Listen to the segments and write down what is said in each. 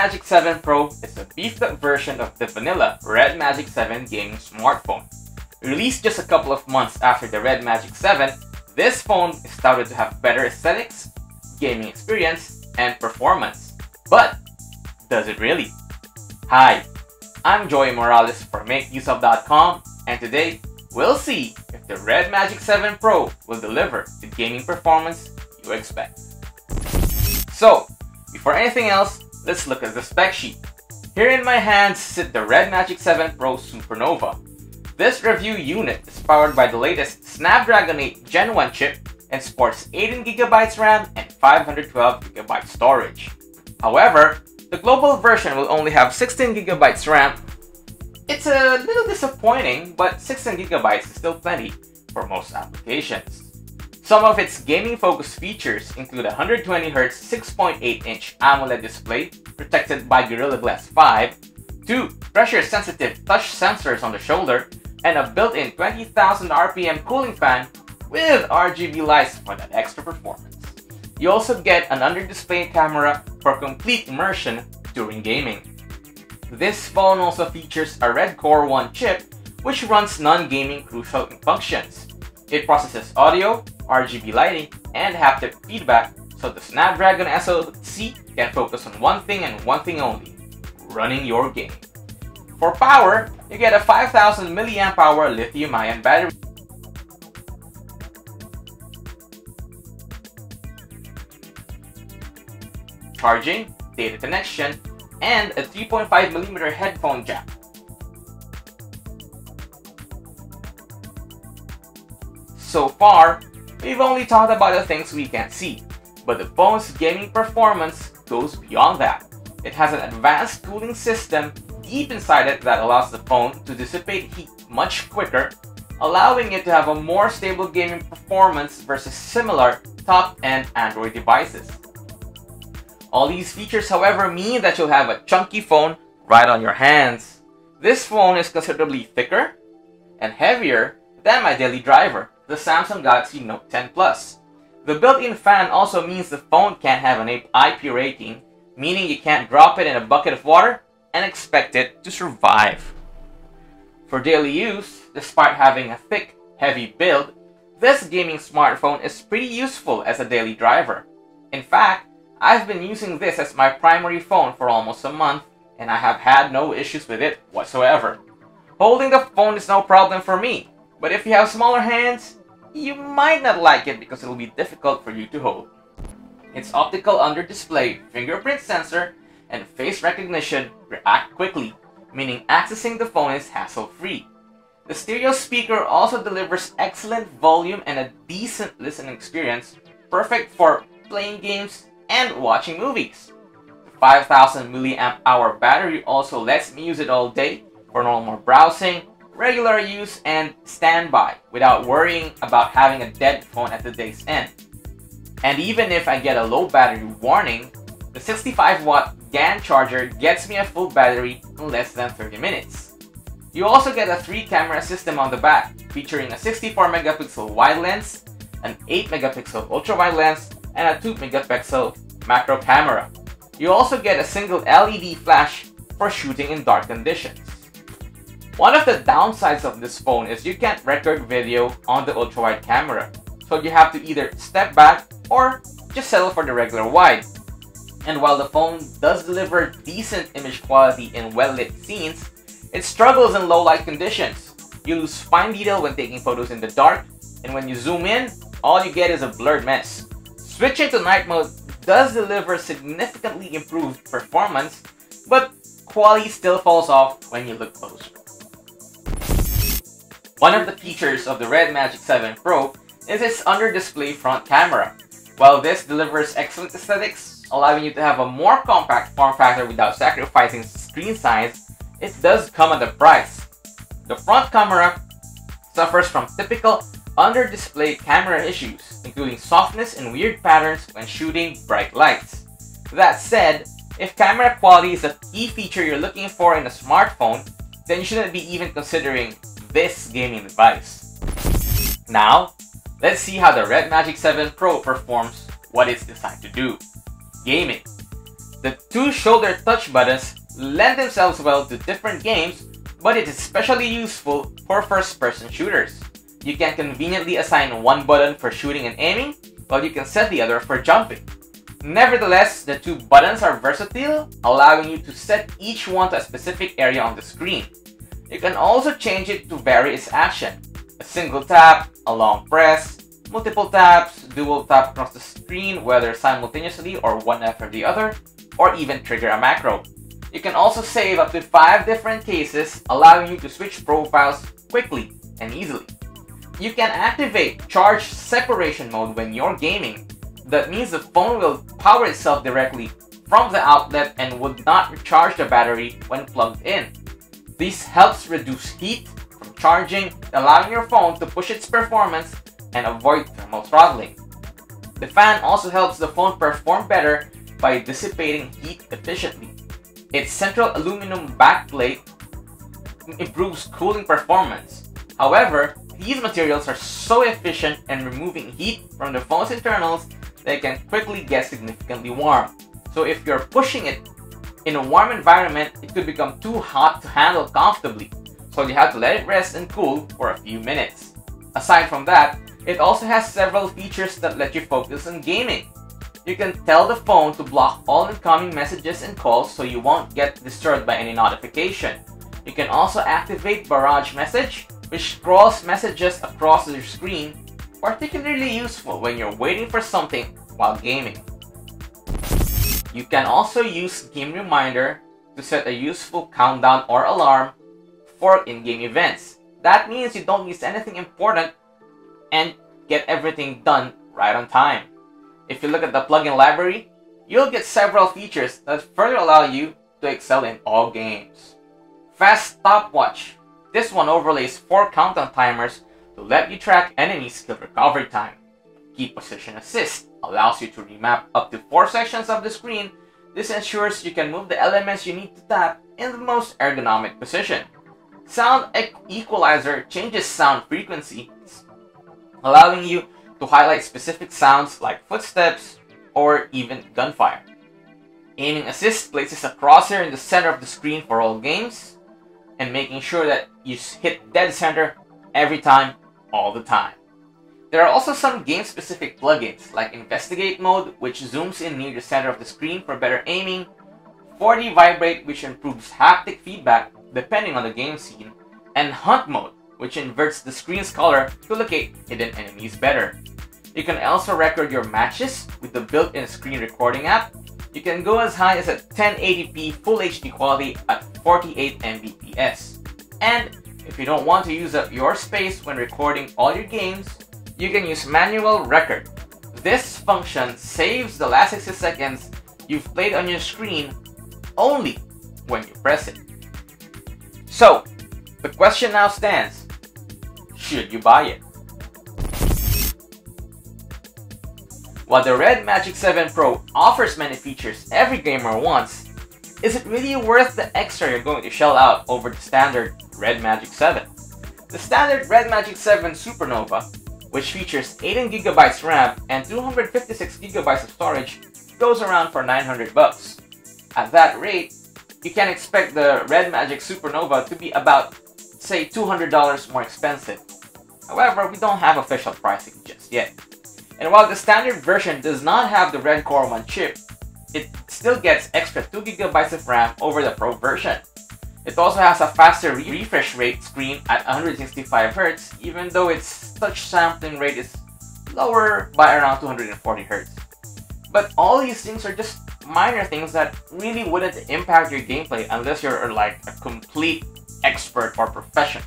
RedMagic 7 Pro is a beefed-up version of the vanilla RedMagic 7 gaming smartphone. Released just a couple of months after the RedMagic 7, this phone is touted to have better aesthetics, gaming experience, and performance. But does it really? Hi, I'm Joey Morales for MakeUseOf.com, and today we'll see if the RedMagic 7 Pro will deliver the gaming performance you expect. So, before anything else, let's look at the spec sheet. Here in my hands sit the RedMagic 7 Pro Supernova. This review unit is powered by the latest Snapdragon 8 Gen 1 chip and sports 18GB RAM and 512GB storage. However, the global version will only have 16GB RAM. It's a little disappointing, but 16GB is still plenty for most applications. Some of its gaming-focused features include a 120Hz 6.8-inch AMOLED display protected by Gorilla Glass 5, 2 pressure-sensitive touch sensors on the shoulder, and a built-in 20,000 RPM cooling fan with RGB lights for that extra performance. You also get an under-display camera for complete immersion during gaming. This phone also features a Red Core 1 chip which runs non-gaming crucial functions. It processes audio, RGB lighting, and haptic feedback so the Snapdragon SoC can focus on one thing and one thing only: running your game. For power, you get a 5000 mAh lithium-ion battery, charging, data connection, and a 3.5mm headphone jack. So far, we've only talked about the things we can't see, but the phone's gaming performance goes beyond that. It has an advanced cooling system deep inside it that allows the phone to dissipate heat much quicker, allowing it to have a more stable gaming performance versus similar top-end Android devices. All these features, however, mean that you'll have a chunky phone right on your hands. This phone is considerably thicker and heavier than my daily driver, the Samsung Galaxy Note 10 Plus. The built-in fan also means the phone can't have an IP rating, meaning you can't drop it in a bucket of water and expect it to survive. For daily use, despite having a thick, heavy build, this gaming smartphone is pretty useful as a daily driver. In fact, I've been using this as my primary phone for almost a month, and I have had no issues with it whatsoever. Holding the phone is no problem for me, but if you have smaller hands, you might not like it because it will be difficult for you to hold. Its optical under-display fingerprint sensor and face recognition react quickly, meaning accessing the phone is hassle-free. The stereo speaker also delivers excellent volume and a decent listening experience, perfect for playing games and watching movies. The 5000 mAh battery also lets me use it all day for normal browsing, regular use, and standby without worrying about having a dead phone at the day's end. And even if I get a low battery warning, the 65-watt GaN charger gets me a full battery in less than 30 minutes. You also get a 3-camera system on the back, featuring a 64-megapixel wide lens, an 8-megapixel ultra-wide lens, and a 2-megapixel macro camera. You also get a single LED flash for shooting in dark conditions. One of the downsides of this phone is you can't record video on the ultra-wide camera, so you have to either step back or just settle for the regular wide. And while the phone does deliver decent image quality in well-lit scenes, it struggles in low-light conditions. You lose fine detail when taking photos in the dark, and when you zoom in, all you get is a blurred mess. Switching to night mode does deliver significantly improved performance, but quality still falls off when you look closer. One of the features of the RedMagic 7 Pro is its under-display front camera. While this delivers excellent aesthetics, allowing you to have a more compact form factor without sacrificing screen size, it does come at a price. The front camera suffers from typical under-display camera issues, including softness and weird patterns when shooting bright lights. That said, if camera quality is a key feature you're looking for in a smartphone, then you shouldn't be even considering this gaming device. Now, let's see how the RedMagic 7 Pro performs what it's designed to do: gaming. The two shoulder touch buttons lend themselves well to different games, but it is especially useful for first-person shooters. You can conveniently assign one button for shooting and aiming, while you can set the other for jumping. Nevertheless, the two buttons are versatile, allowing you to set each one to a specific area on the screen. You can also change it to vary its action. A single tap, a long press, multiple taps, dual tap across the screen whether simultaneously or one after the other, or even trigger a macro. You can also save up to 5 different cases, allowing you to switch profiles quickly and easily. You can activate charge separation mode when you're gaming. That means the phone will power itself directly from the outlet and would not recharge the battery when plugged in. This helps reduce heat from charging, allowing your phone to push its performance and avoid thermal throttling. The fan also helps the phone perform better by dissipating heat efficiently. Its central aluminum backplate improves cooling performance. However, these materials are so efficient in removing heat from the phone's internals that it can quickly get significantly warm. So if you're pushing it in a warm environment, it could become too hot to handle comfortably. So you have to let it rest and cool for a few minutes. Aside from that, it also has several features that let you focus on gaming. You can tell the phone to block all incoming messages and calls so you won't get disturbed by any notification. You can also activate barrage message, which scrolls messages across your screen, particularly useful when you're waiting for something while gaming. You can also use Game Reminder to set a useful countdown or alarm for in-game events. That means you don't miss anything important and get everything done right on time. If you look at the plugin library, you'll get several features that further allow you to excel in all games. Fast Stopwatch. This one overlays 4 countdown timers to let you track enemy skill recovery time. Key Position Assist allows you to remap up to 4 sections of the screen. This ensures you can move the elements you need to tap in the most ergonomic position. Sound Equalizer changes sound frequency, allowing you to highlight specific sounds like footsteps or even gunfire. Aiming Assist places a crosshair in the center of the screen for all games, and making sure that you hit dead center every time, all the time. There are also some game-specific plugins like Investigate Mode, which zooms in near the center of the screen for better aiming, 4D Vibrate, which improves haptic feedback depending on the game scene, and Hunt Mode, which inverts the screen's color to locate hidden enemies better. You can also record your matches with the built-in screen recording app. You can go as high as a 1080p Full HD quality at 48 Mbps. And if you don't want to use up your space when recording all your games, you can use Manual Record. This function saves the last 60 seconds you've played on your screen only when you press it. So, the question now stands, should you buy it? While the RedMagic 7 Pro offers many features every gamer wants, is it really worth the extra you're going to shell out over the standard RedMagic 7? The standard RedMagic 7 Supernova, which features 18GB RAM and 256GB of storage, goes around for $900. At that rate, you can expect the RedMagic Supernova to be about, say, $200 more expensive. However, we don't have official pricing just yet. And while the standard version does not have the Red Core 1 chip, it still gets extra 2GB of RAM over the Pro version. It also has a faster refresh rate screen at 165Hz, even though its touch sampling rate is lower by around 240Hz. But all these things are just minor things that really wouldn't impact your gameplay unless you're like a complete expert or professional.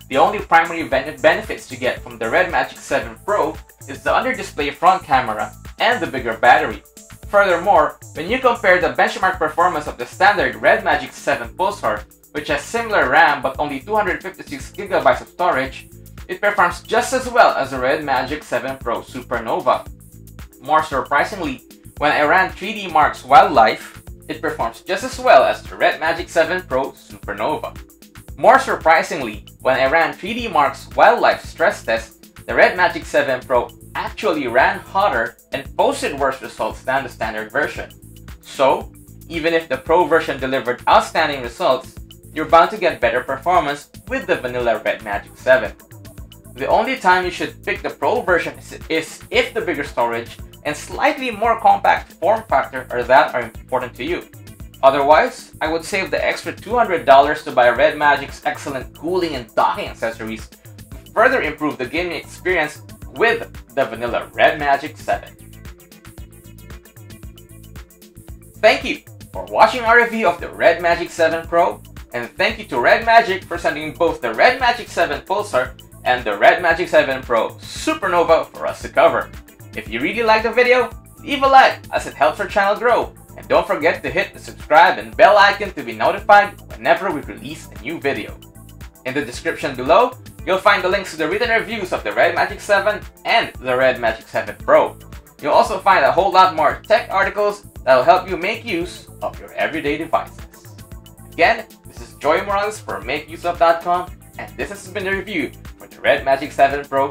The only primary benefits you get from the RedMagic 7 Pro is the under-display front camera and the bigger battery. Furthermore, when you compare the benchmark performance of the standard RedMagic 7 Pulsar, which has similar RAM but only 256GB of storage, it performs just as well as the RedMagic 7 Pro Supernova. More surprisingly, when I ran 3D Mark's Wildlife, it performs just as well as the RedMagic 7 Pro Supernova. More surprisingly, when I ran 3D Mark's Wildlife stress test, the RedMagic 7 Pro actually ran hotter and posted worse results than the standard version. So, Even if the Pro version delivered outstanding results, you're bound to get better performance with the vanilla RedMagic 7. The only time you should pick the Pro version is if the bigger storage and slightly more compact form factor are important to you. Otherwise, I would save the extra $200 to buy RedMagic's excellent cooling and docking accessories to further improve the gaming experience with the vanilla RedMagic 7. Thank you for watching our review of the RedMagic 7 Pro, and thank you to RedMagic for sending both the RedMagic 7 Pulsar and the RedMagic 7 Pro Supernova for us to cover. If you really liked the video, leave a like as it helps our channel grow, and don't forget to hit the subscribe and bell icon to be notified whenever we release a new video. In the description below, you'll find the links to the written reviews of the RedMagic 7 and the RedMagic 7 Pro. You'll also find a whole lot more tech articles that will help you make use of your everyday devices. Again, this is Joy Morales for MakeUseOf.com, and this has been the review for the RedMagic 7 Pro